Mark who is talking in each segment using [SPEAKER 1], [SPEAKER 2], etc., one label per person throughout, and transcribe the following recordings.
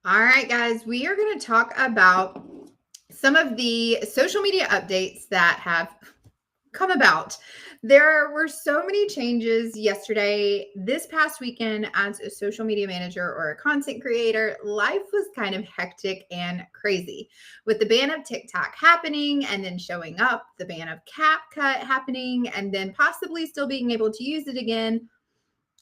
[SPEAKER 1] All right, guys, we are going to talk about some of the social media updates that have come about. There were so many changes yesterday. This past weekend, as a social media manager or a content creator, life was kind of hectic and crazy with the ban of TikTok happening and then showing up, the ban of CapCut happening, and then possibly still being able to use it again.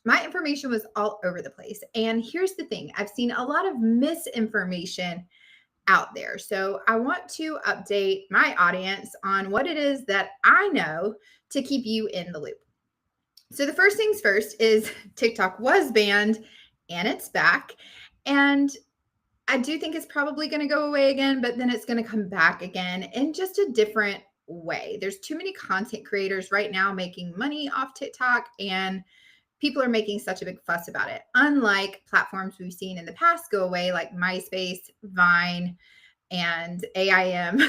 [SPEAKER 1] My information was all over the place. And here's the thing, I've seen a lot of misinformation out there. So I want to update my audience on what it is that I know to keep you in the loop. So the first things first is TikTok was banned and it's back. And I do think it's probably going to go away again, but then it's going to come back again in just a different way. There's too many content creators right now making money off TikTok, and people are making such a big fuss about it. Unlike platforms we've seen in the past go away, like MySpace, Vine, and AIM,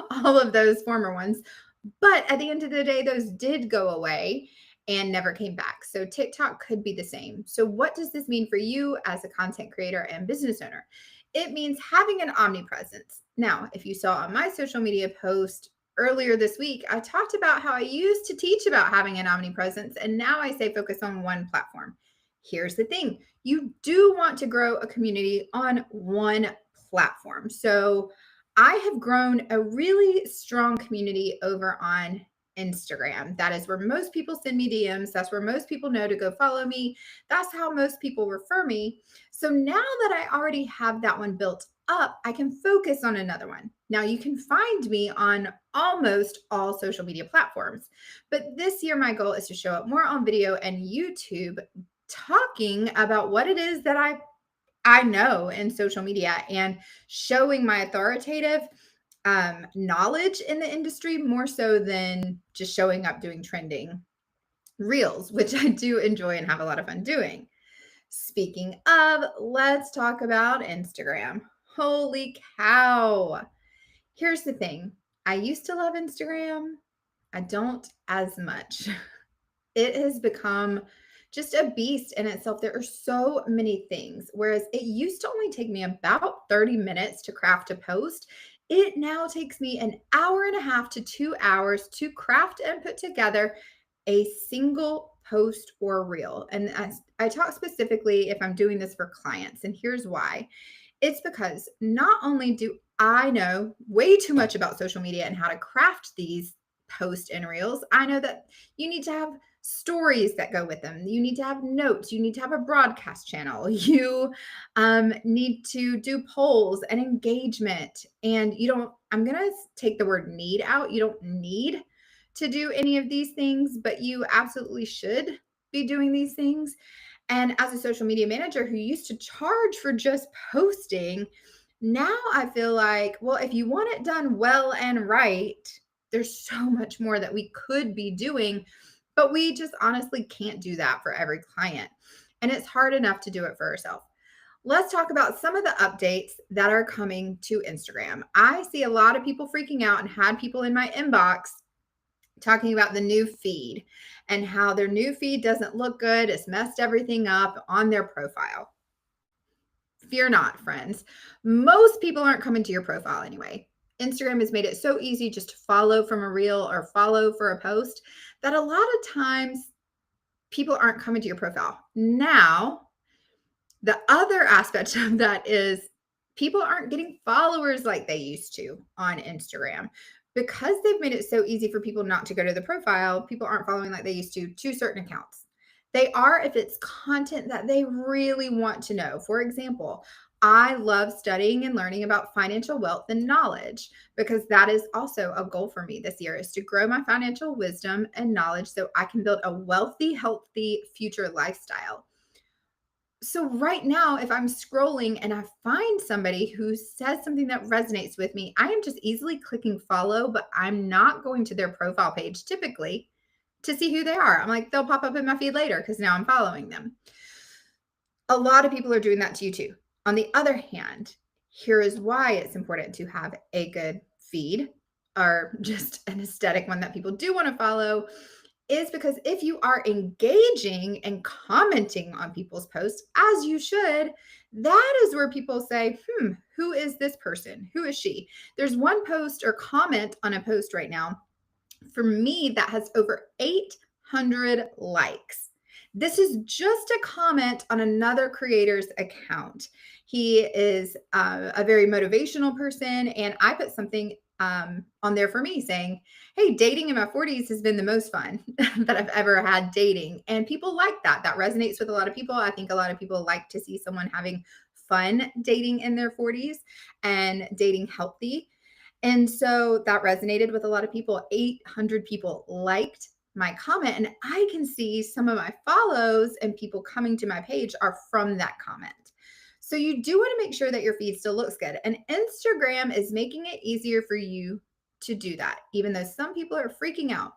[SPEAKER 1] all of those former ones. But at the end of the day, those did go away and never came back. So TikTok could be the same. So, what does this mean for you as a content creator and business owner? It means having an omnipresence. Now, if you saw on my social media post earlier this week, I talked about how I used to teach about having an omnipresence, and now I say focus on one platform. Here's the thing, you do want to grow a community on one platform. So, I have grown a really strong community over on Instagram. That is where most people send me DMs. That's where most people know to go follow me. That's how most people refer me. So now that I already have that one built up, I can focus on another one. Now you can find me on almost all social media platforms. But this year, my goal is to show up more on video and YouTube talking about what it is that I know in social media and showing my authoritative knowledge in the industry more so than just showing up doing trending reels, which I do enjoy and have a lot of fun doing. Speaking of, let's talk about Instagram. Holy cow. Here's the thing, I used to love Instagram. I don't as much. It has become just a beast in itself. There are so many things. Whereas it used to only take me about 30 minutes to craft a post, it now takes me an hour and a half to 2 hours to craft and put together a single post or reel. And I talk specifically if I'm doing this for clients. And here's why. It's because not only do I know way too much about social media and how to craft these posts and reels, I know that you need to have stories that go with them. You need to have notes. You need to have a broadcast channel. You need to do polls and engagement. And you don't, I'm going to take the word need out. You don't need to do any of these things, but you absolutely should be doing these things. And as a social media manager who used to charge for just posting, now I feel like, well, if you want it done well and right, there's so much more that we could be doing, but we just honestly can't do that for every client. And it's hard enough to do it for ourselves. Let's talk about some of the updates that are coming to Instagram. I see a lot of people freaking out and had people in my inbox talking about the new feed and how their new feed doesn't look good. It's messed everything up on their profile. Fear not, friends. Most people aren't coming to your profile anyway. Instagram has made it so easy just to follow from a reel or follow for a post that a lot of times people aren't coming to your profile. Now, the other aspect of that is people aren't getting followers like they used to on Instagram. Because they've made it so easy for people not to go to the profile, people aren't following like they used to certain accounts. They are if it's content that they really want to know. For example, I love studying and learning about financial wealth and knowledge because that is also a goal for me this year is to grow my financial wisdom and knowledge so I can build a wealthy, healthy future lifestyle. So right now, if I'm scrolling and I find somebody who says something that resonates with me, I am just easily clicking follow, but I'm not going to their profile page typically to see who they are. I'm like, they'll pop up in my feed later because now I'm following them. A lot of people are doing that to you too. On the other hand, here is why it's important to have a good feed or just an aesthetic one that people do want to follow is because if you are engaging and commenting on people's posts, as you should, that is where people say, who is this person? Who is she? There's one post or comment on a post right now for me that has over 800 likes. This is just a comment on another creator's account. He is a very motivational person, and I put something on there for me saying, hey, dating in my 40s has been the most fun that I've ever had dating. And people like that. That resonates with a lot of people. I think a lot of people like to see someone having fun dating in their 40s and dating healthy. And so that resonated with a lot of people. 800 people liked my comment, and I can see some of my follows and people coming to my page are from that comment. So you do want to make sure that your feed still looks good. And Instagram is making it easier for you to do that, even though some people are freaking out.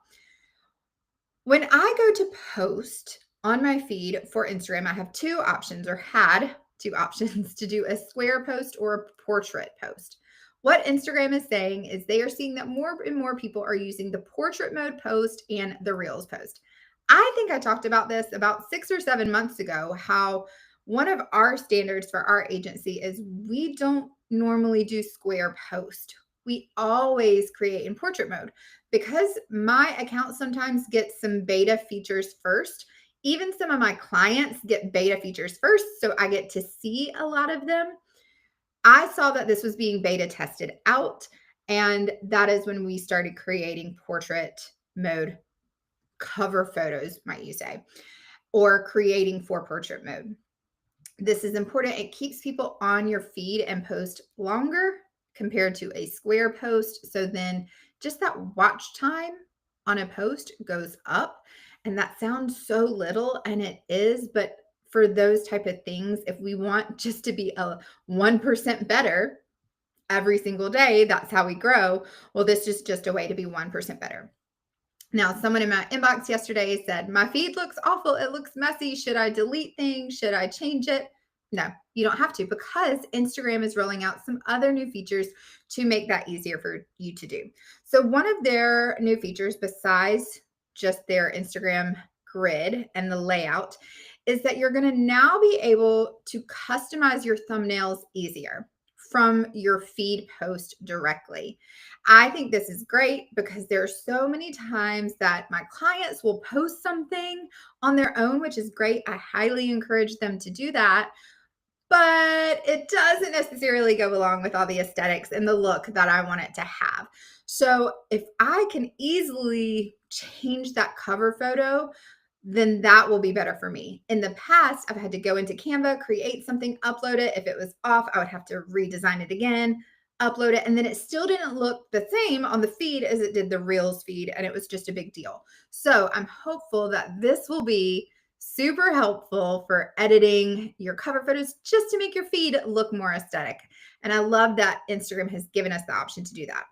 [SPEAKER 1] When I go to post on my feed for Instagram, I have two options, or had two options, to do a square post or a portrait post. What Instagram is saying is they are seeing that more and more people are using the portrait mode post and the Reels post. I think I talked about this about 6 or 7 months ago, how one of our standards for our agency is we don't normally do square post. We always create in portrait mode because my account sometimes gets some beta features first. Even some of my clients get beta features first, so I get to see a lot of them. I saw that this was being beta tested out, and that is when we started creating portrait mode cover photos, might you say, or creating for portrait mode. This is important. It keeps people on your feed and post longer compared to a square post. So then just that watch time on a post goes up. And that sounds so little, and it is, but for those type of things, if we want just to be a 1% better every single day, that's how we grow. Well, this is just a way to be 1% better. Now, someone in my inbox yesterday said, my feed looks awful. It looks messy. Should I delete things? Should I change it? No, you don't have to, because Instagram is rolling out some other new features to make that easier for you to do. So one of their new features, besides just their Instagram grid and the layout, is that you're going to now be able to customize your thumbnails easier from your feed post directly. I think this is great because there are so many times that my clients will post something on their own, which is great. I highly encourage them to do that. But it doesn't necessarily go along with all the aesthetics and the look that I want it to have. So if I can easily change that cover photo, then that will be better for me. In the past, I've had to go into Canva, create something, upload it. If it was off, I would have to redesign it again, upload it, and then it still didn't look the same on the feed as it did the Reels feed, and it was just a big deal. So I'm hopeful that this will be super helpful for editing your cover photos just to make your feed look more aesthetic. And I love that Instagram has given us the option to do that.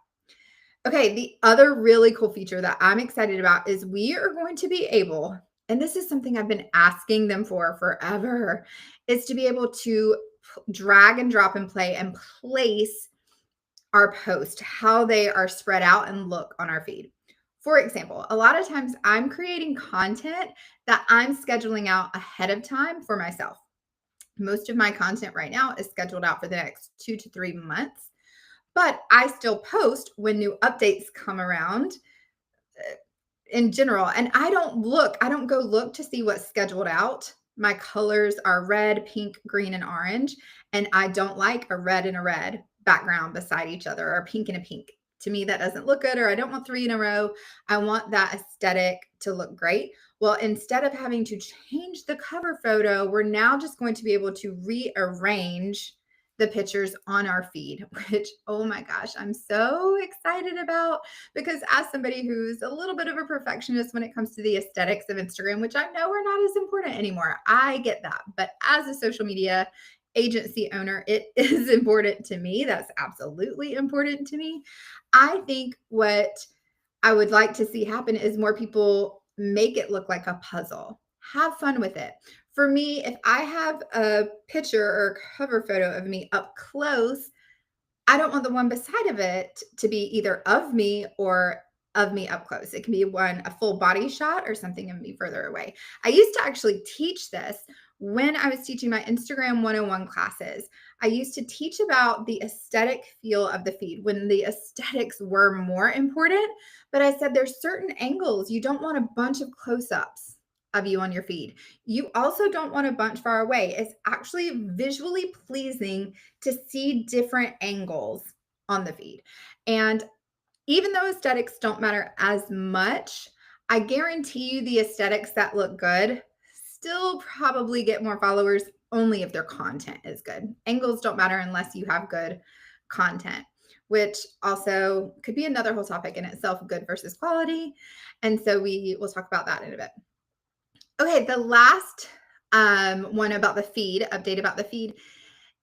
[SPEAKER 1] Okay, the other really cool feature that I'm excited about is we are going to be able, and this is something I've been asking them for forever, is to be able to drag and drop and play and place our post, how they are spread out and look on our feed. For example, a lot of times I'm creating content that I'm scheduling out ahead of time for myself. Most of my content right now is scheduled out for the next 2 to 3 months, but I still post when new updates come around in general. And I don't go look to see what's scheduled out. My colors are red, pink, green, and orange. And I don't like a red and a red background beside each other, or a pink and a pink. To me, that doesn't look good, or I don't want 3 in a row. I want that aesthetic to look great. Well, instead of having to change the cover photo, we're now just going to be able to rearrange the pictures on our feed, which, oh my gosh, I'm so excited about, because as somebody who's a little bit of a perfectionist when it comes to the aesthetics of Instagram, which I know are not as important anymore, I get that. But as a social media agency owner, it is important to me. That's absolutely important to me. I think what I would like to see happen is more people make it look like a puzzle. Have fun with it. For me, if I have a picture or cover photo of me up close, I don't want the one beside of it to be either of me or of me up close. It can be a full body shot or something of me further away. I used to actually teach this when I was teaching my Instagram 101 classes. I used to teach about the aesthetic feel of the feed when the aesthetics were more important. But I said there's certain angles. You don't want a bunch of close-ups of you on your feed. You also don't want a bunch far away. It's actually visually pleasing to see different angles on the feed. And even though aesthetics don't matter as much, I guarantee you the aesthetics that look good still probably get more followers only if their content is good. Angles don't matter unless you have good content, which also could be another whole topic in itself, good versus quality. And so we will talk about that in a bit. Okay, the last one about the feed, update about the feed,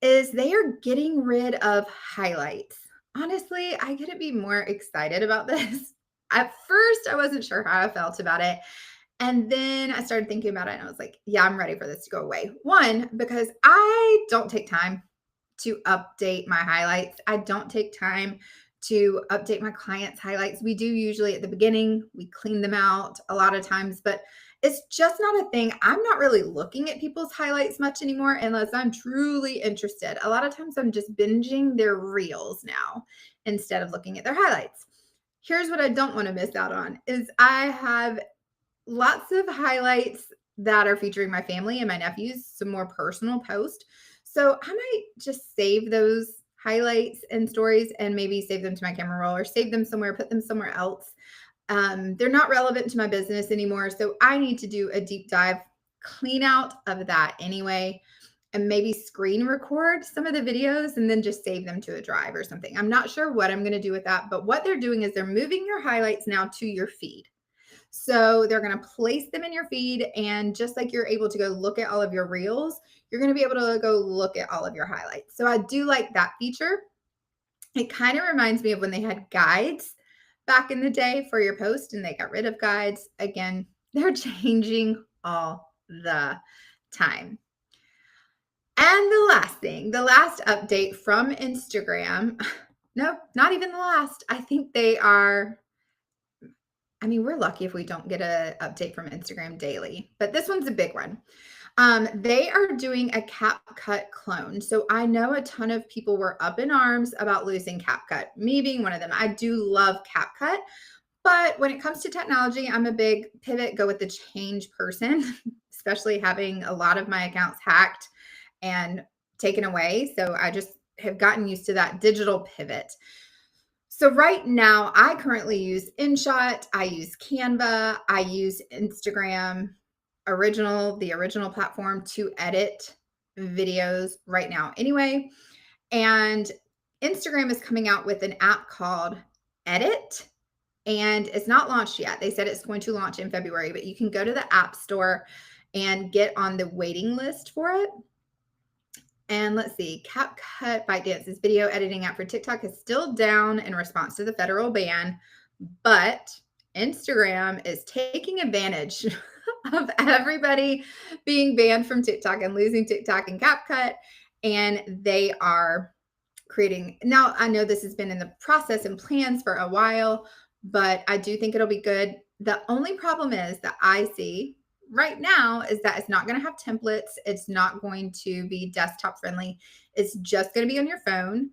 [SPEAKER 1] is they are getting rid of highlights. Honestly, I couldn't be more excited about this. At first, I wasn't sure how I felt about it. And then I started thinking about it and I was like, yeah, I'm ready for this to go away. One, because I don't take time to update my highlights. I don't take time to update my clients' highlights. We do usually at the beginning, we clean them out a lot of times, but it's just not a thing. I'm not really looking at people's highlights much anymore unless I'm truly interested. A lot of times I'm just binging their reels now instead of looking at their highlights. Here's what I don't want to miss out on is I have lots of highlights that are featuring my family and my nephews, some more personal posts. So I might just save those highlights and stories and maybe save them to my camera roll or save them somewhere, put them somewhere else. They're not relevant to my business anymore. So I need to do a deep dive clean out of that anyway, and maybe screen record some of the videos and then just save them to a drive or something. I'm not sure what I'm going to do with that, but what they're doing is they're moving your highlights now to your feed. So they're going to place them in your feed. And just like you're able to go look at all of your reels, you're going to be able to go look at all of your highlights. So I do like that feature. It kind of reminds me of when they had guides back in the day for your post and they got rid of guides. Again, they're changing all the time. And the last thing, the last update from Instagram, nope, not even the last. I think we're lucky if we don't get an update from Instagram daily, but this one's a big one. They are doing a CapCut clone. So I know a ton of people were up in arms about losing CapCut, me being one of them. I do love CapCut, but when it comes to technology, I'm a big pivot, go with the change person, especially having a lot of my accounts hacked and taken away. So I just have gotten used to that digital pivot. So right now, I currently use InShot, I use Canva, I use Instagram the original platform to edit videos right now anyway. And Instagram is coming out with an app called Edit, and it's not launched yet. They said it's going to launch in February, but you can go to the App Store and get on the waiting list for it. And let's see, CapCut ByteDance's video editing app for TikTok is still down in response to the federal ban, but Instagram is taking advantage of everybody being banned from TikTok and losing TikTok and CapCut, and they are creating. Now, I know this has been in the process and plans for a while, but I do think it'll be good. The only problem is that I see right now is that it's not going to have templates. It's not going to be desktop friendly. It's just going to be on your phone.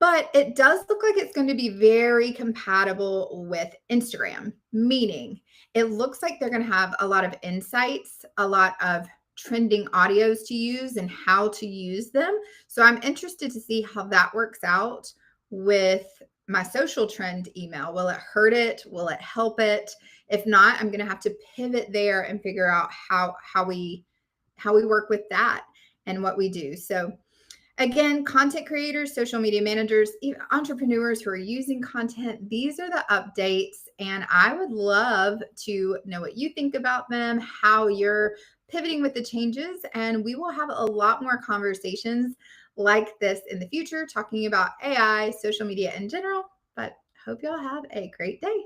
[SPEAKER 1] But it does look like it's going to be very compatible with Instagram, meaning it looks like they're going to have a lot of insights, a lot of trending audios to use and how to use them. So I'm interested to see how that works out with my social trend email. Will it hurt it? Will it help it? If not, I'm going to have to pivot there and figure out how we work with that and what we do. So again, content creators, social media managers, even entrepreneurs who are using content, these are the updates. And I would love to know what you think about them, how you're pivoting with the changes. And we will have a lot more conversations like this in the future, talking about AI, social media in general. But hope y'all have a great day.